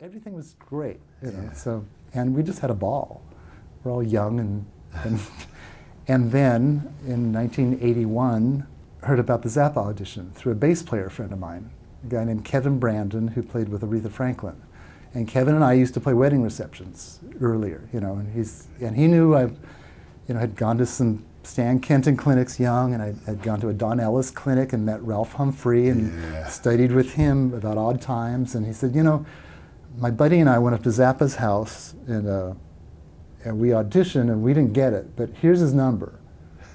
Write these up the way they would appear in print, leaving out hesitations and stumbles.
everything was great, you know. So, and we just had a ball. We're all young and then in 1981, heard about the Zappa audition through a bass player friend of mine, a guy named Kevin Brandon, who played with Aretha Franklin. And Kevin and I used to play wedding receptions earlier, you know, and he knew I, you know, had gone to some Stan Kenton clinics young, and I had gone to a Don Ellis clinic and met Ralph Humphrey and studied with him about odd times. And he said, you know, my buddy and I went up to Zappa's house and we auditioned and we didn't get it, but here's his number.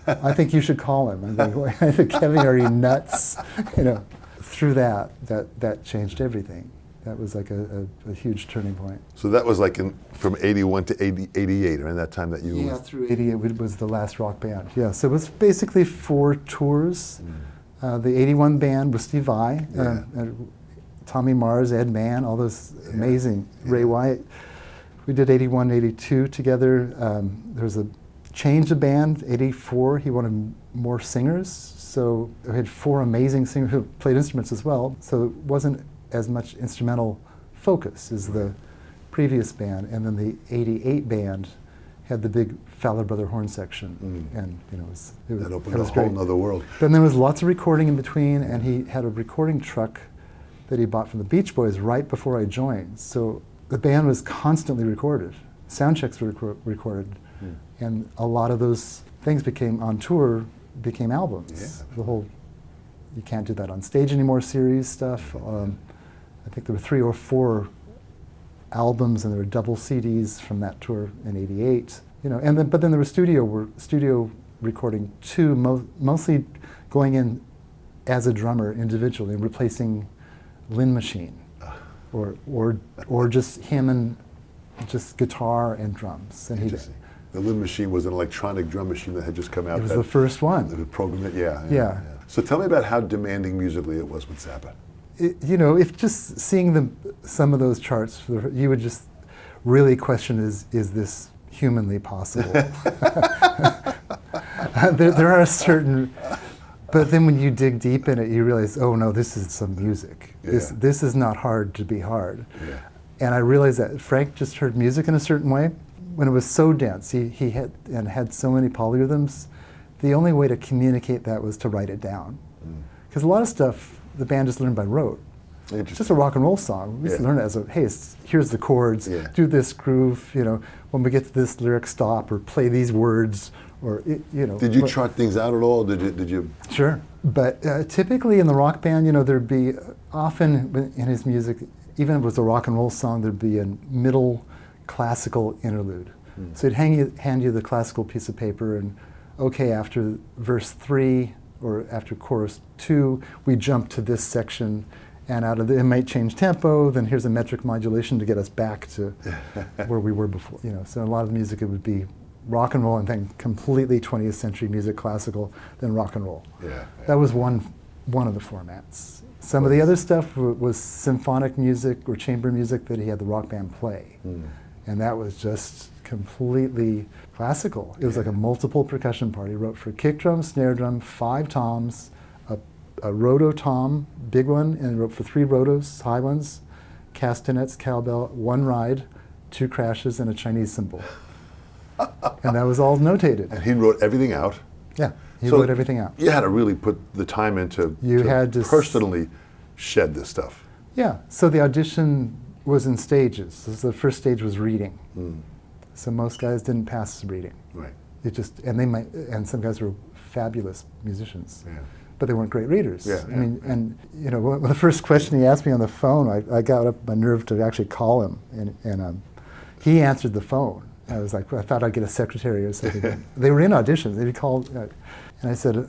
I think you should call him. I think, Kevin, are you nuts? You know, through that changed everything. That was like a huge turning point. So that was like from 81 to 88, around that time that you... Yeah, through 88 was the last rock band. Yeah, so it was basically 4 tours. The 81 band was Steve Vai, Tommy Mars, Ed Mann, all those amazing, Ray Wyatt. We did 81, 82 together. There was a change of band, 84, he wanted more singers. So we had 4 amazing singers who played instruments as well. So it wasn't as much instrumental focus as the previous band. And then the 88 band had the big Fowler Brother horn section. And you know, that opened a whole nother world. Then there was lots of recording in between, and he had a recording truck that he bought from the Beach Boys right before I joined. So the band was constantly recorded. Sound checks were recorded. And a lot of those things became, on tour, became albums. The whole, you can't do that on stage anymore series stuff. I think there were 3 or 4 albums, and there were double CDs from that tour in '88. You know, and then, but then there was studio recording too, mostly going in as a drummer individually, replacing Lynn Machine, or just him and just guitar and drums. And the Lynn Machine was an electronic drum machine that had just come out. It was the first one. The program, yeah. So tell me about how demanding musically it was with Zappa. You know, if just seeing some of those charts, you would just really question, is this humanly possible? there are certain, but then when you dig deep in it, you realize, oh no, this is some music. This is not hard to be hard. And I realized that Frank just heard music in a certain way. When it was so dense, he had so many polyrhythms, the only way to communicate that was to write it down. Because a lot of stuff the band just learned by rote. It's just a rock and roll song. We used to learn it as hey, here's the chords, do this groove, you know, when we get to this lyric, stop, or play these words, or, you know. Did you chart things out at all? Did you? Sure, but typically in the rock band, you know, there'd be often in his music, even if it was a rock and roll song, there'd be a middle classical interlude. So he'd hand you the classical piece of paper, and okay, after verse 3 or after chorus 2, we jump to this section, and out of it might change tempo, then here's a metric modulation to get us back to where we were before. You know, so a lot of music, it would be rock and roll and then completely 20th century music, classical, then rock and roll. That was one of the formats. Some of the other stuff was symphonic music or chamber music that he had the rock band play. And that was just completely classical. It was like a multiple percussion part. He wrote for kick drum, snare drum, 5 toms, a roto tom, big one, and he wrote for 3 rotos, high ones, castanets, cowbell, 1 ride, 2 crashes, and a Chinese cymbal. And that was all notated. And he wrote everything out. Yeah, he wrote everything out. You had to really put the time into to personally shed this stuff. Yeah, so the audition was in stages. So the first stage was reading. So most guys didn't pass reading. Right. And some guys were fabulous musicians, but they weren't great readers. I mean, and you know, the first question he asked me on the phone, I got up my nerve to actually call him, and he answered the phone. I was like, I thought I'd get a secretary or something. They were in auditions. They called, and I said,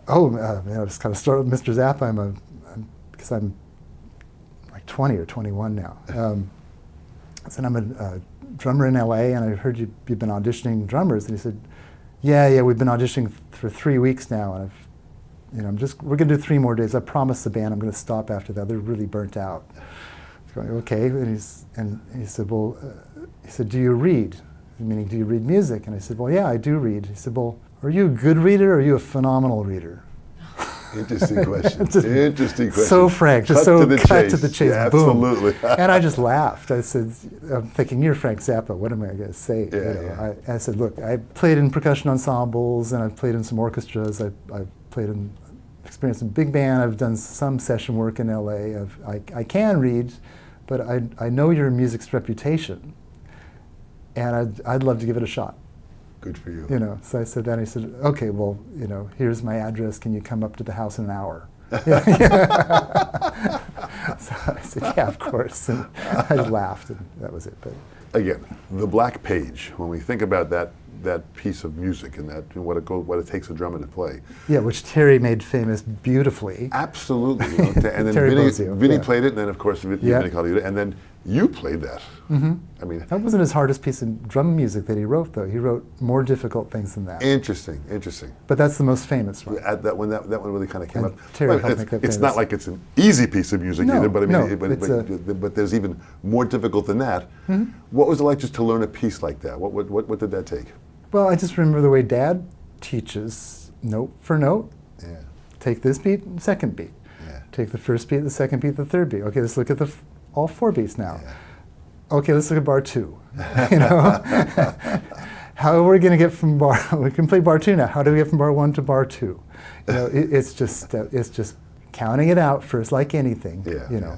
I just kind of started with Mr. Zappa. Because I'm like 20 or 21 now. I said, I'm a drummer in LA, and I heard you've been auditioning drummers. And he said, yeah, we've been auditioning for 3 weeks now, and we're gonna do 3 more days. I promised the band I'm gonna stop after that. They're really burnt out. I was going, okay, and he said, well, do you read? Meaning, do you read music? And I said, well, yeah, I do read. He said, well, are you a good reader or are you a phenomenal reader? Interesting question. Interesting question. So frank, just cut so to the cut chase. to the chase. Yeah, Boom. absolutely. And I just laughed. I said, I'm thinking, you're Frank Zappa. What am I going to say? Yeah, I said, look, I played in percussion ensembles, and I've played in some orchestras. I've played in, experienced in big band. I've done some session work in LA. I can read, but I know your music's reputation, and I'd love to give it a shot. Good for you. You know, so I said that, and he said, okay, well, you know, here's my address. Can you come up to the house in an hour? So I said, yeah, of course. And I just laughed, and that was it. But again, the Black Page. When we think about that piece of music and that what it takes a drummer to play. Yeah, which Terry made famous beautifully. Absolutely. And then Vinny played it, and then of course Vinny called it, and then you played that. Mm-hmm. I mean, that wasn't his hardest piece of drum music that he wrote, though. He wrote more difficult things than that. Interesting. But that's the most famous one. That one really kind of came up. Terry helped make that famous. It's not like it's an easy piece of music either, but I mean, no, but there's even more difficult than that. Mm-hmm. What was it like just to learn a piece like that? What did that take? Well, I just remember the way Dad teaches, note for note. Yeah. Take this beat, second beat. Yeah. Take the first beat, the second beat, the third beat. Okay, let's look at all four beats now. Yeah. Okay, let's look at bar two. You know, how are we going to get from bar? We can play bar two now. How do we get from bar one to bar two? You know, it's just counting it out first, like anything. Yeah, you know,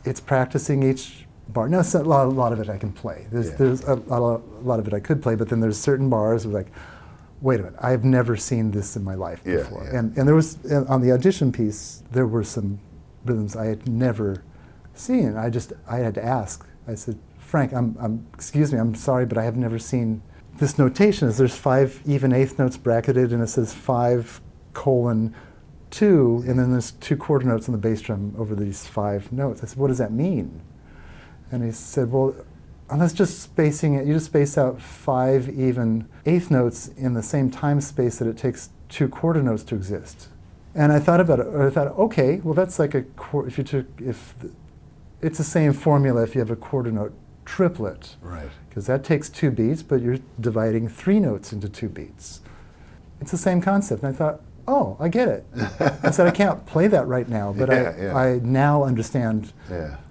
it's practicing each bar. Now, a lot of it I can play. There's a lot of it I could play, but then there's certain bars where like, wait a minute, I've never seen this in my life before. Yeah. And there was on the audition piece, there were some rhythms I had never seen. I had to ask. I said, Frank, excuse me, I'm sorry, but I have never seen this notation. There's 5 even eighth notes bracketed, and it says 5:2, and then there's 2 quarter notes on the bass drum over these 5 notes. I said, what does that mean? And he said, well, that's just spacing it. You just space out 5 even eighth notes in the same time space that it takes 2 quarter notes to exist. And I thought about it. I thought, okay, well, that's like it's the same formula if you have a quarter note triplet. Right. Because that takes 2 beats, but you're dividing 3 notes into 2 beats. It's the same concept. And I thought, oh, I get it. I said, I can't play that right now, but I now understand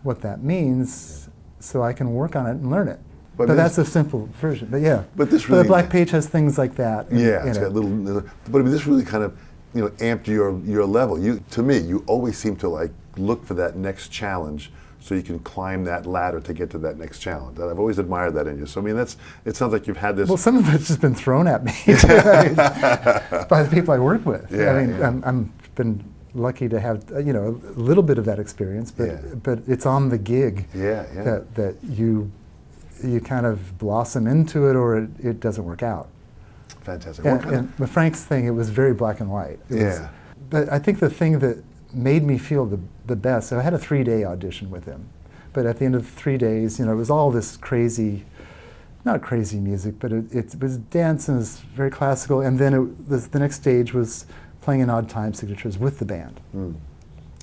what that means, so I can work on it and learn it. But that's a simple version. But yeah. But the Black Page has things like that. Yeah, it's got little. But I mean, this really kind of, amped your level. To me, you always seem to like look for that next challenge, so you can climb that ladder to get to that next challenge. I've always admired that in you. So I mean, it sounds like you've had this. Well, some of it's just been thrown at me by the people I work with. Yeah, I mean, I've been lucky to have a little bit of that experience, but it's on the gig that you kind of blossom into it, or it doesn't work out. Fantastic. And with Frank's thing, it was very black and white. But I think the thing that made me feel the best, so I had a 3-day audition with him, but at the end of the 3 days, it was all this crazy, not crazy music, but it was dance and it was very classical, and then the next stage was playing in odd time signatures with the band. And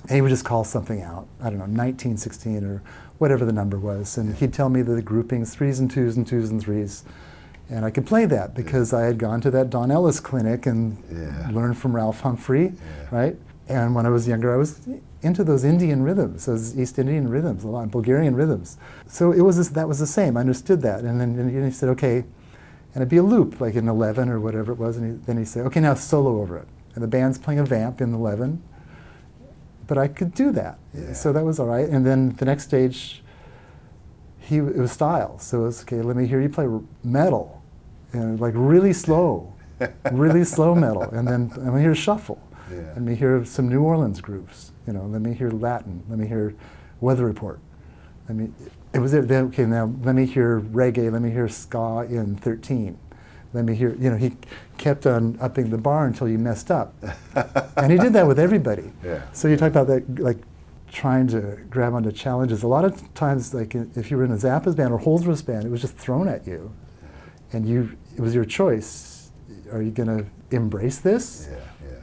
he would just call something out, I don't know, 1916 or whatever the number was, and he'd tell me the groupings, 3s and 2s and 2s and 3s, and I could play that because I had gone to that Don Ellis clinic and learned from Ralph Humphrey, right? And when I was younger, I was into those Indian rhythms, those East Indian rhythms, a lot, Bulgarian rhythms. So that was the same. I understood that. And then he said, okay, and it'd be a loop, like in 11 or whatever it was. And then he said, okay, now solo over it. And the band's playing a vamp in 11, but I could do that. So that was all right. And then the next stage, it was style. So it was, okay, let me hear you play metal, and like really slow metal. And then let me hear shuffle. Let me hear some New Orleans grooves. Let me hear Latin. Let me hear Weather Report. Okay, now let me hear reggae. Let me hear ska in 13. Let me hear. He kept on upping the bar until you messed up, and he did that with everybody. So you talk about that, like trying to grab onto challenges. A lot of times, like if you were in a Zappa's band or Holdsworth's band, it was just thrown at you, and it was your choice. Are you going to embrace this?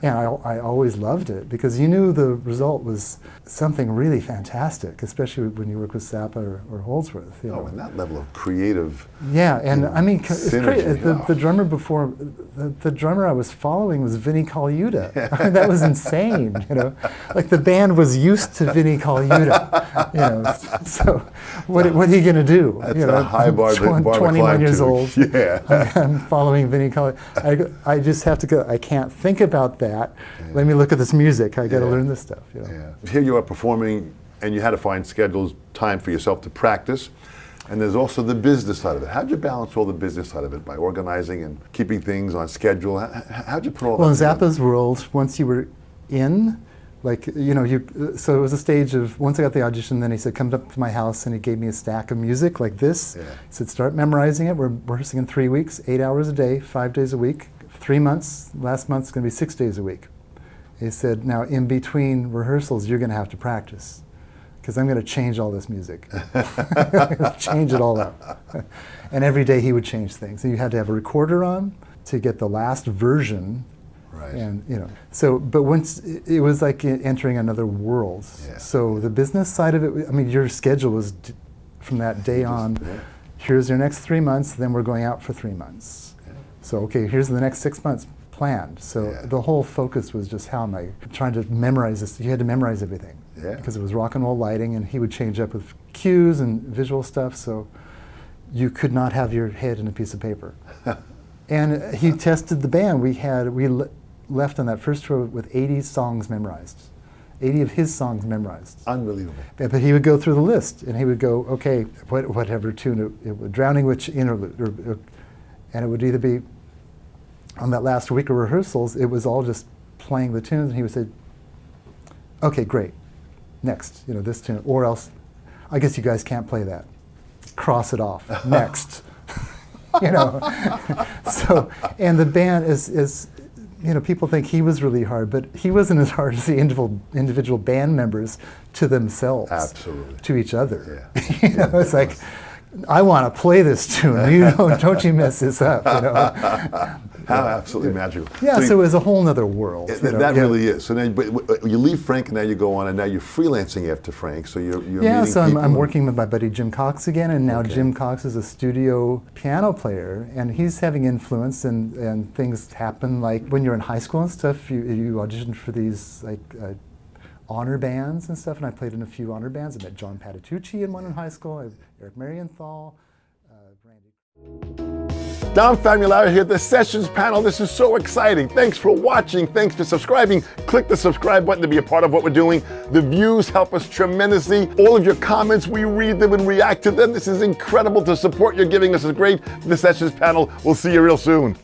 And I always loved it because you knew the result was something really fantastic, especially when you work with Zappa or Holdsworth. You know. Oh, and that level of creative. Yeah, and I mean, it's crazy. synergy. The drummer before, the drummer I was following was Vinnie Colaiuta. I mean, that was insane. You know, like the band was used to Vinnie Colaiuta. You know, so what are you going to do? That's you know, a high bar to 21 climb years to. old. Yeah. I'm following Vinnie Colaiuta. I just have to go. I can't think about that. Let me look at this music. I got to learn this stuff. You know? Yeah. Here you are performing, and you had to find schedules, time for yourself to practice. And there's also the business side of it. How'd you balance all the business side of it by organizing and keeping things on schedule? How'd you put all Well, in that together? Zappa's world, once you were in, like, you know, so it was a stage of, once I got the audition, then he said, come up to my house, and he gave me a stack of music like this. Yeah. He said, start memorizing it. We're rehearsing in 3 weeks, 8 hours a day, 5 days a week. 3 months, last month's going to be 6 days a week. He said, now in between rehearsals, you're going to have to practice because I'm going to change all this music. Change it all up. And every day he would change things. And you had to have a recorder on to get the last version. Right. And, you know, so, but once, it was like entering another world. Yeah. So the business side of it, I mean, your schedule was from that day on, here's your next 3 months, then we're going out for 3 months. So, okay, here's the next 6 months planned. So the whole focus was just how am I trying to memorize this. You had to memorize everything because it was rock and roll lighting, and he would change up with cues and visual stuff. So you could not have your head in a piece of paper. And he tested the band. We left on that first tour with 80 songs memorized. 80 of his songs memorized. Unbelievable. But he would go through the list, and he would go, okay, whatever tune, Drowning Witch interlude, and it would either be, on that last week of rehearsals, it was all just playing the tunes, and he would say, okay, great, next, you know, this tune, or else, I guess you guys can't play that. Cross it off, next. You know, so, and the band is, you know, people think he was really hard, but he wasn't as hard as the individual band members to themselves. Absolutely. To each other. Yeah. You know, it's like, I want to play this tune. You know, don't you mess this up. You know. How absolutely magical. Yeah, so it was a whole nother world. You know? That really is. So now, but you leave Frank, and now you go on, and now you're freelancing after Frank. So you're yeah. meeting So people I'm working with my buddy Jim Cox again, and now Jim Cox is a studio piano player, and he's having influence, and things happen like when you're in high school and stuff. You audition for these like honor bands and stuff, and I played in a few honor bands. I met John Patitucci in one in high school. I have Eric Marienthal, Randy. Don Famularo here, the Sessions panel. This is so exciting. Thanks for watching. Thanks for subscribing. Click the subscribe button to be a part of what we're doing. The views help us tremendously. All of your comments, we read them and react to them. This is incredible. The support you're giving us is great. The Sessions panel. We'll see you real soon.